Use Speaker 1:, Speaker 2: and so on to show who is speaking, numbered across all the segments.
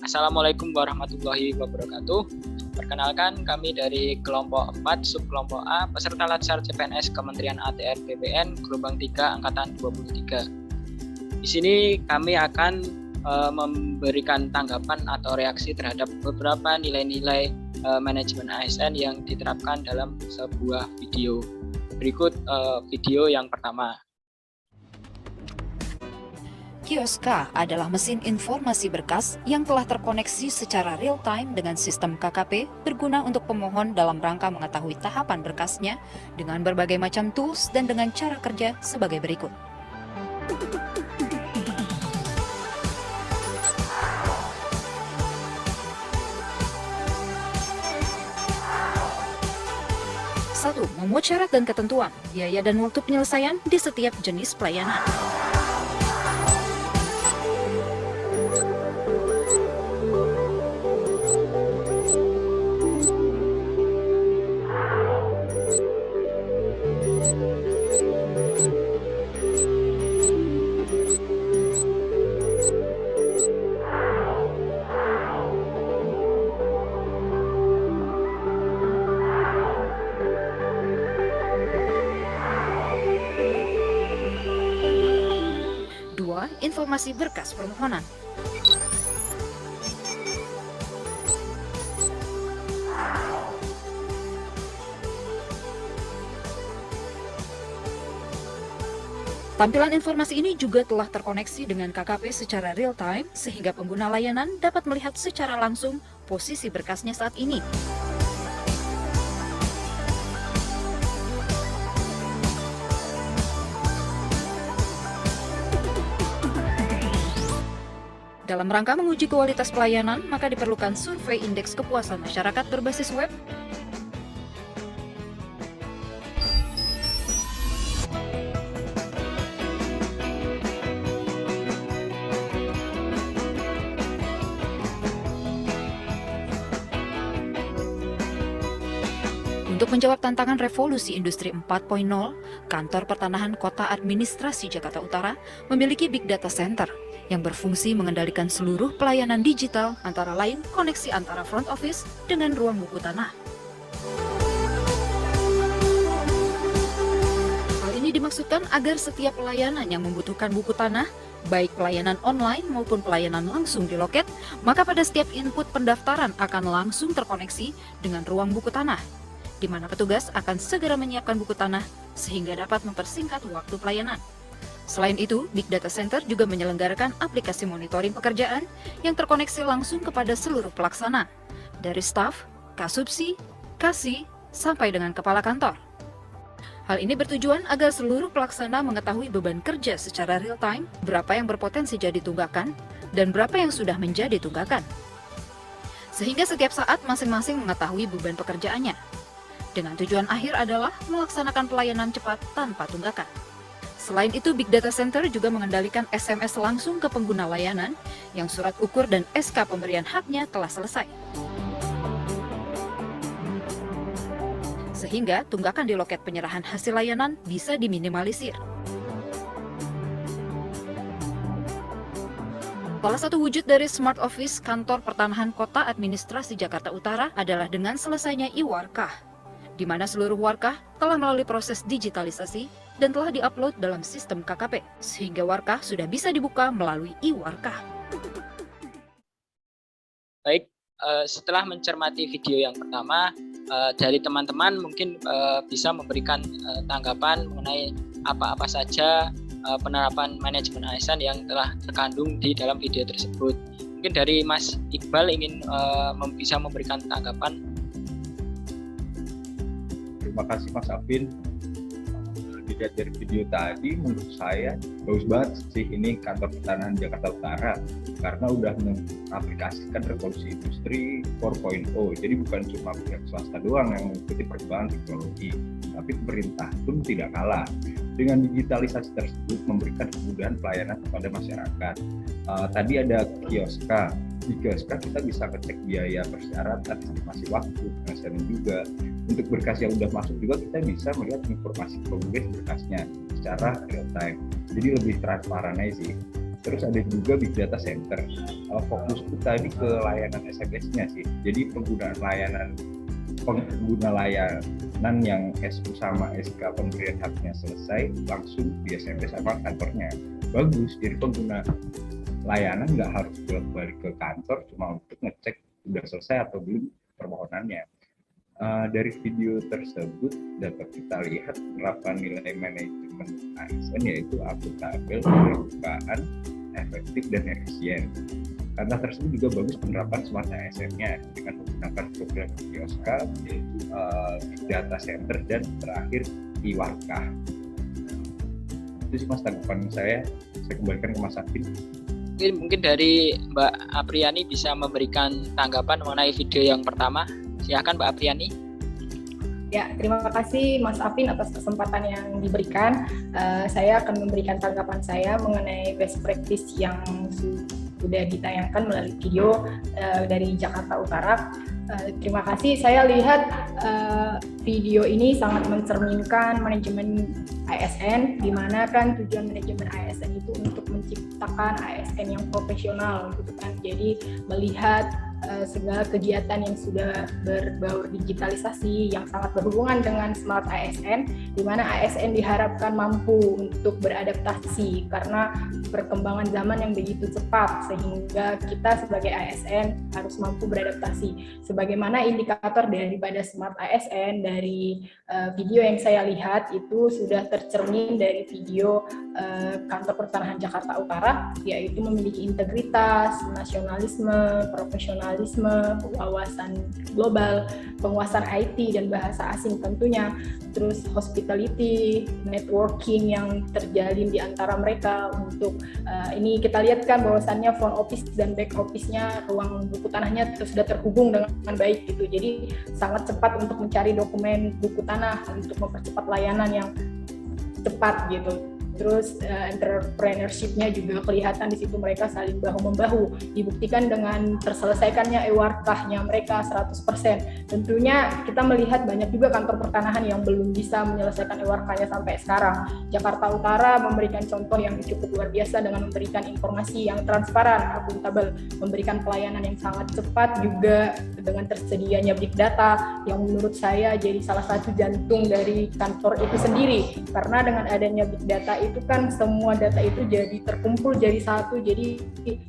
Speaker 1: Assalamualaikum warahmatullahi wabarakatuh. Perkenalkan, kami dari kelompok 4, subkelompok A, peserta Latsar CPNS Kementerian ATR BPN, gelombang 3, angkatan 23. Di sini kami akan memberikan tanggapan atau reaksi terhadap beberapa nilai-nilai manajemen ASN yang diterapkan dalam sebuah video. Berikut video yang pertama.
Speaker 2: Kioska adalah mesin informasi berkas yang telah terkoneksi secara real-time dengan sistem KKP berguna untuk pemohon dalam rangka mengetahui tahapan berkasnya dengan berbagai macam tools dan dengan cara kerja sebagai berikut. Satu, memuat syarat dan ketentuan, biaya dan waktu penyelesaian di setiap jenis pelayanan. Informasi berkas permohonan. Tampilan informasi ini juga telah terkoneksi dengan KKP secara real-time sehingga pengguna layanan dapat melihat secara langsung posisi berkasnya saat ini. Dalam rangka menguji kualitas pelayanan, maka diperlukan survei indeks kepuasan masyarakat berbasis web. Untuk menjawab tantangan revolusi industri 4.0, Kantor Pertanahan Kota Administrasi Jakarta Utara memiliki Big Data Center yang berfungsi mengendalikan seluruh pelayanan digital, antara lain koneksi antara front office dengan ruang buku tanah. Hal ini dimaksudkan agar setiap pelayanan yang membutuhkan buku tanah, baik pelayanan online maupun pelayanan langsung di loket, maka pada setiap input pendaftaran akan langsung terkoneksi dengan ruang buku tanah, di mana petugas akan segera menyiapkan buku tanah sehingga dapat mempersingkat waktu pelayanan. Selain itu, Big Data Center juga menyelenggarakan aplikasi monitoring pekerjaan yang terkoneksi langsung kepada seluruh pelaksana, dari staf, kasubsi, kasih, sampai dengan kepala kantor. Hal ini bertujuan agar seluruh pelaksana mengetahui beban kerja secara real-time, berapa yang berpotensi jadi tunggakan, dan berapa yang sudah menjadi tunggakan. Sehingga setiap saat masing-masing mengetahui beban pekerjaannya, dengan tujuan akhir adalah melaksanakan pelayanan cepat tanpa tunggakan. Selain itu, Big Data Center juga mengendalikan SMS langsung ke pengguna layanan yang surat ukur dan SK pemberian haknya telah selesai. Sehingga tunggakan di loket penyerahan hasil layanan bisa diminimalisir. Salah satu wujud dari Smart Office Kantor Pertanahan Kota Administrasi Jakarta Utara adalah dengan selesainya e-Warkah, di mana seluruh warkah telah melalui proses digitalisasi dan telah diupload dalam sistem KKP, sehingga warkah sudah bisa dibuka melalui e-Warkah.
Speaker 1: Baik, setelah mencermati video yang pertama, dari teman-teman mungkin bisa memberikan tanggapan mengenai apa-apa saja penerapan manajemen ASN yang telah terkandung di dalam video tersebut. Mungkin dari Mas Iqbal ingin bisa memberikan tanggapan.
Speaker 3: Terima kasih Mas Afin. Dilihat dari video tadi, menurut saya bagus banget sih ini Kantor Pertanahan Jakarta Utara karena udah mengaplikasikan revolusi industri 4.0. Jadi bukan cuma pihak swasta doang yang mengikuti perkembangan teknologi, tapi pemerintah pun tidak kalah. Dengan digitalisasi tersebut memberikan kemudahan pelayanan kepada masyarakat. Tadi ada Kioska. Di Kioska kita bisa ngecek biaya persyaratan, estimasi waktu, penghasilan juga. Untuk berkas yang udah masuk juga kita bisa melihat informasi progres berkasnya secara real time. Jadi lebih transparan aja sih. Terus ada juga Big Data Center. Fokusku tadi ke layanan SMS-nya sih. Jadi pengguna layanan yang SU sama SK pemberian haknya selesai langsung di SMS sama kantornya. Bagus, jadi pengguna layanan nggak harus balik ke kantor cuma untuk ngecek udah selesai atau belum permohonannya. Dari video tersebut dapat kita lihat penerapan nilai manajemen ASN yaitu akuntabel, terbukaan, efektif, dan efisien. Kantor tersebut juga bagus penerapan smart ASN-nya dengan menggunakan program Kioska, Big Data Center, dan terakhir Iwarkah. Itu sih Mas tanggapan saya kembalikan ke Mas Afin.
Speaker 1: Mungkin dari Mbak Apriani bisa memberikan tanggapan mengenai video yang pertama. Silakan Mbak Apriani.
Speaker 4: Ya, terima kasih Mas Afin atas kesempatan yang diberikan. Saya akan memberikan tanggapan saya mengenai best practice yang sudah ditayangkan melalui video dari Jakarta Utara. Terima kasih. Saya lihat video ini sangat mencerminkan manajemen ASN, di mana kan tujuan manajemen ASN itu untuk menciptakan ASN yang profesional, gitu kan. Jadi melihat segala kegiatan yang sudah berbaur digitalisasi yang sangat berhubungan dengan smart ASN, di mana ASN diharapkan mampu untuk beradaptasi karena perkembangan zaman yang begitu cepat, sehingga kita sebagai ASN harus mampu beradaptasi. Sebagaimana indikator daripada smart ASN dari video yang saya lihat itu sudah tercermin dari video Kantor Pertanahan Jakarta Utara, yaitu memiliki integritas, nasionalisme, profesionalisme, wawasan global, penguasaan IT dan bahasa asing tentunya, terus hospitality, networking yang terjalin di antara mereka untuk ini kita lihat kan bahwasannya front office dan back office-nya, ruang buku tanahnya sudah terhubung dengan baik gitu. Jadi sangat cepat untuk mencari dokumen buku tanah untuk mempercepat layanan yang cepat gitu. Terus entrepreneurship-nya juga kelihatan di situ mereka saling bahu-membahu, dibuktikan dengan terselesaikannya Iwarkah-nya mereka 100%. Tentunya kita melihat banyak juga kantor pertanahan yang belum bisa menyelesaikan Iwarkah-nya sampai sekarang. Jakarta Utara memberikan contoh yang cukup luar biasa dengan memberikan informasi yang transparan, akuntabel, memberikan pelayanan yang sangat cepat, juga dengan tersedianya big data yang menurut saya jadi salah satu jantung dari kantor itu sendiri. Karena dengan adanya big data itu kan semua data itu jadi terkumpul jadi satu, jadi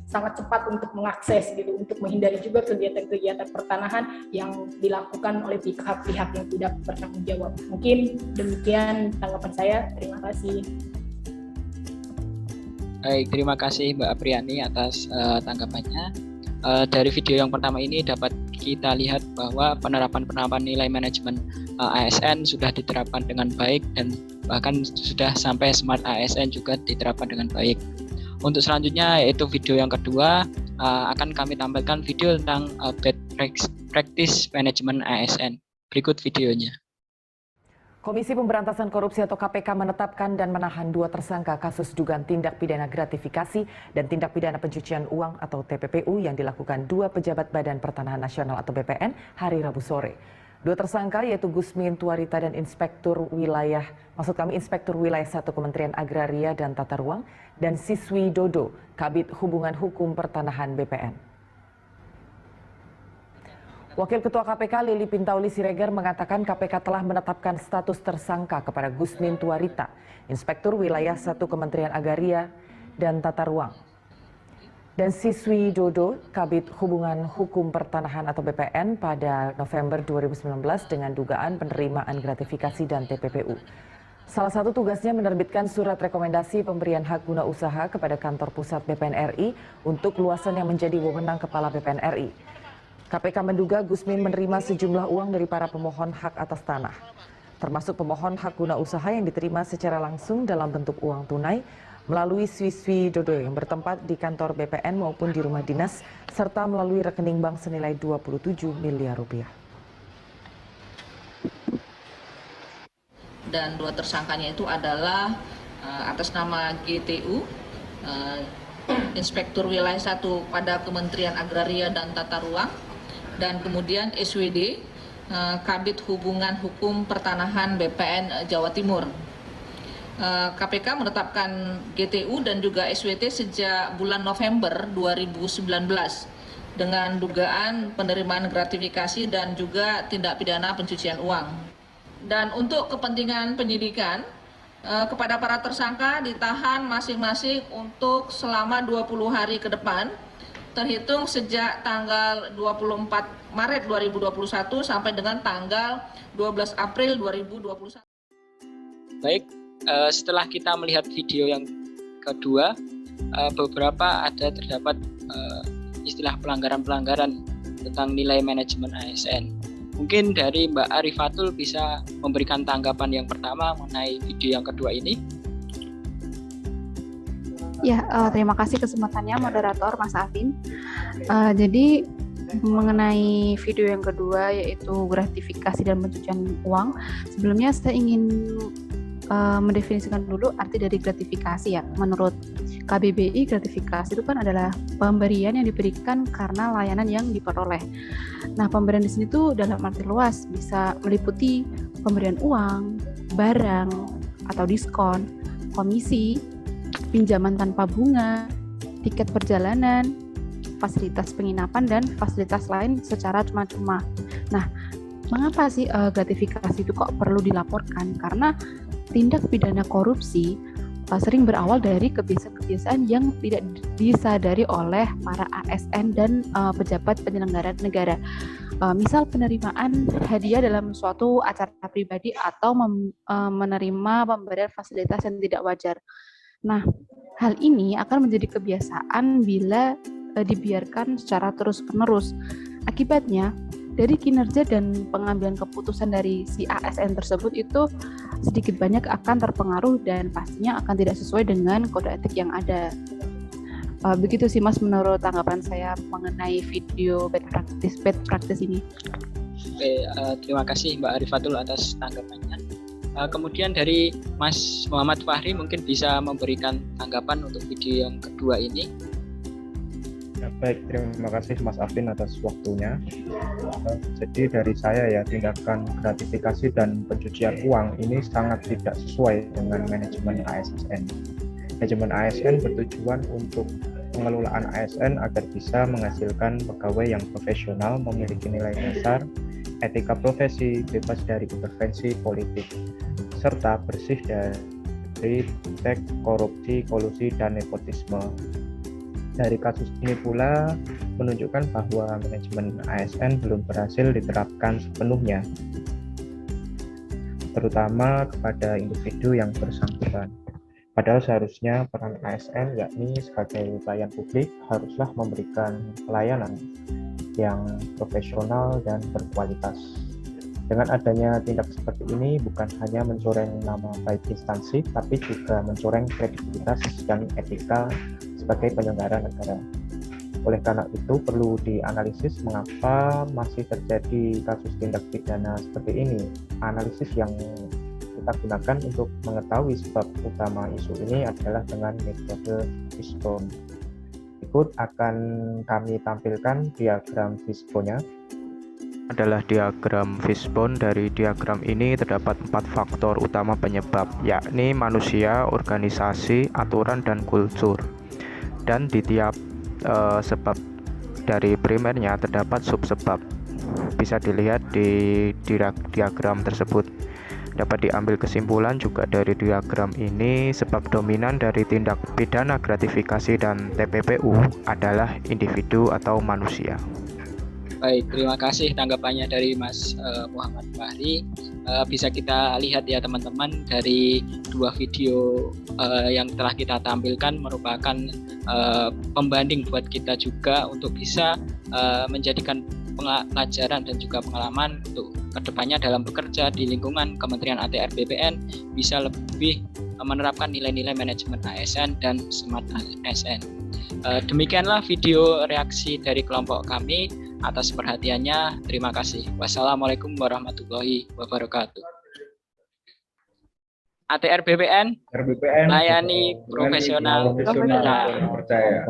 Speaker 4: sangat cepat untuk mengakses gitu, untuk menghindari juga kegiatan-kegiatan pertanahan yang dilakukan oleh pihak-pihak yang tidak bertanggung jawab. Mungkin demikian tanggapan saya. Terima kasih.
Speaker 1: Baik, terima kasih Mbak Apriani atas tanggapannya. Dari video yang pertama ini dapat kita lihat bahwa penerapan nilai manajemen ASN sudah diterapkan dengan baik dan bahkan sudah sampai smart ASN juga diterapkan dengan baik. Untuk selanjutnya yaitu video yang kedua, akan kami tampilkan video tentang best practice manajemen ASN. Berikut videonya.
Speaker 5: Komisi Pemberantasan Korupsi atau KPK menetapkan dan menahan 2 tersangka kasus dugaan tindak pidana gratifikasi dan tindak pidana pencucian uang atau TPPU yang dilakukan 2 pejabat Badan Pertanahan Nasional atau BPN hari Rabu sore. 2 tersangka yaitu Gusmin Tuarita dan Inspektur Wilayah 1 Kementerian Agraria dan Tata Ruang, dan Siswi Dodo, Kabid Hubungan Hukum Pertanahan BPN. Wakil Ketua KPK Lili Pintauli Siregar mengatakan KPK telah menetapkan status tersangka kepada Gusmin Tuarita, Inspektur Wilayah 1 Kementerian Agraria dan Tata Ruang, dan Siswi Dodo, Kabid Hubungan Hukum Pertanahan atau BPN pada November 2019 dengan dugaan penerimaan gratifikasi dan TPPU. Salah satu tugasnya menerbitkan surat rekomendasi pemberian hak guna usaha kepada kantor pusat BPN RI untuk luasan yang menjadi wewenang Kepala BPN RI. KPK menduga Gusmin menerima sejumlah uang dari para pemohon hak atas tanah, termasuk pemohon hak guna usaha yang diterima secara langsung dalam bentuk uang tunai melalui Siswi Dodo yang bertempat di kantor BPN maupun di rumah dinas, serta melalui rekening bank senilai 27 miliar rupiah.
Speaker 6: Dan 2 tersangkanya itu adalah atas nama GTU, Inspektur Wilayah 1 pada Kementerian Agraria dan Tata Ruang, dan kemudian SWD, Kabid Hubungan Hukum Pertanahan BPN Jawa Timur. KPK menetapkan GTU dan juga SWT sejak bulan November 2019 dengan dugaan penerimaan gratifikasi dan juga tindak pidana pencucian uang. Dan untuk kepentingan penyidikan, kepada para tersangka ditahan masing-masing untuk selama 20 hari ke depan, terhitung sejak tanggal 24 Maret 2021 sampai dengan tanggal 12 April 2021.
Speaker 1: Baik, setelah kita melihat video yang kedua, beberapa terdapat istilah pelanggaran-pelanggaran tentang nilai manajemen ASN. Mungkin dari Mbak Arifatul bisa memberikan tanggapan yang pertama mengenai video yang kedua ini.
Speaker 7: Ya, terima kasih kesempatannya moderator Mas Afin. Jadi mengenai video yang kedua yaitu gratifikasi dan pencucian uang, sebelumnya saya ingin mendefinisikan dulu arti dari gratifikasi ya. Menurut KBBI, gratifikasi itu kan adalah pemberian yang diberikan karena layanan yang diperoleh. Nah, pemberian di sini tuh dalam arti luas bisa meliputi pemberian uang, barang atau diskon, komisi, pinjaman tanpa bunga, tiket perjalanan, fasilitas penginapan dan fasilitas lain secara cuma-cuma. Nah, mengapa sih gratifikasi itu kok perlu dilaporkan? Karena tindak pidana korupsi sering berawal dari kebiasaan-kebiasaan yang tidak disadari oleh para ASN dan pejabat penyelenggara negara. Misal penerimaan hadiah dalam suatu acara pribadi atau menerima pemberian fasilitas yang tidak wajar. Nah, hal ini akan menjadi kebiasaan bila dibiarkan secara terus-menerus. Akibatnya, dari kinerja dan pengambilan keputusan dari si ASN tersebut itu sedikit banyak akan terpengaruh dan pastinya akan tidak sesuai dengan kode etik yang ada. Begitu sih Mas menurut tanggapan saya mengenai video bad practice ini.
Speaker 1: Oke, terima kasih Mbak Arifatul atas tanggapannya. Kemudian dari Mas Muhammad Fahri mungkin bisa memberikan tanggapan untuk video yang kedua ini.
Speaker 8: Ya, baik, terima kasih Mas Afin atas waktunya. Jadi dari saya ya, tindakan gratifikasi dan pencucian uang ini sangat tidak sesuai dengan manajemen ASN. Manajemen ASN bertujuan untuk pengelolaan ASN agar bisa menghasilkan pegawai yang profesional, memiliki nilai dasar, etika profesi, bebas dari intervensi politik, serta bersih dari praktek korupsi, kolusi, dan nepotisme. Dari kasus ini pula menunjukkan bahwa manajemen ASN belum berhasil diterapkan sepenuhnya, terutama kepada individu yang bersangkutan. Padahal seharusnya peran ASN, yakni sebagai pelayan publik, haruslah memberikan pelayanan yang profesional dan berkualitas. Dengan adanya tindak seperti ini bukan hanya mencoreng nama baik instansi, tapi juga mencoreng kredibilitas dan etika sebagai penyelenggara negara. Oleh karena itu perlu dianalisis mengapa masih terjadi kasus tindak pidana seperti ini. Analisis yang kita gunakan untuk mengetahui sebab utama isu ini adalah dengan metode fishbone. Berikut akan kami tampilkan diagram fishbone-nya. Adalah diagram fishbone. Dari diagram ini terdapat 4 faktor utama penyebab, yakni manusia, organisasi, aturan, dan kultur. Dan di tiap sebab dari primernya terdapat subsebab. Bisa dilihat di diagram tersebut. Dapat diambil kesimpulan juga dari diagram ini, sebab dominan dari tindak pidana gratifikasi dan TPPU adalah individu atau manusia.
Speaker 1: Baik, terima kasih tanggapannya dari Mas Muhammad Fahri. Bisa kita lihat ya teman-teman, dari dua video yang telah kita tampilkan merupakan pembanding buat kita juga untuk bisa menjadikan pelajaran dan juga pengalaman untuk kedepannya dalam bekerja di lingkungan Kementerian ATR BPN bisa lebih menerapkan nilai-nilai manajemen ASN dan smart ASN. Demikianlah video reaksi dari kelompok kami. Atas perhatiannya, terima kasih. Wassalamualaikum warahmatullahi wabarakatuh. ATR BPN, layani profesional
Speaker 3: percaya.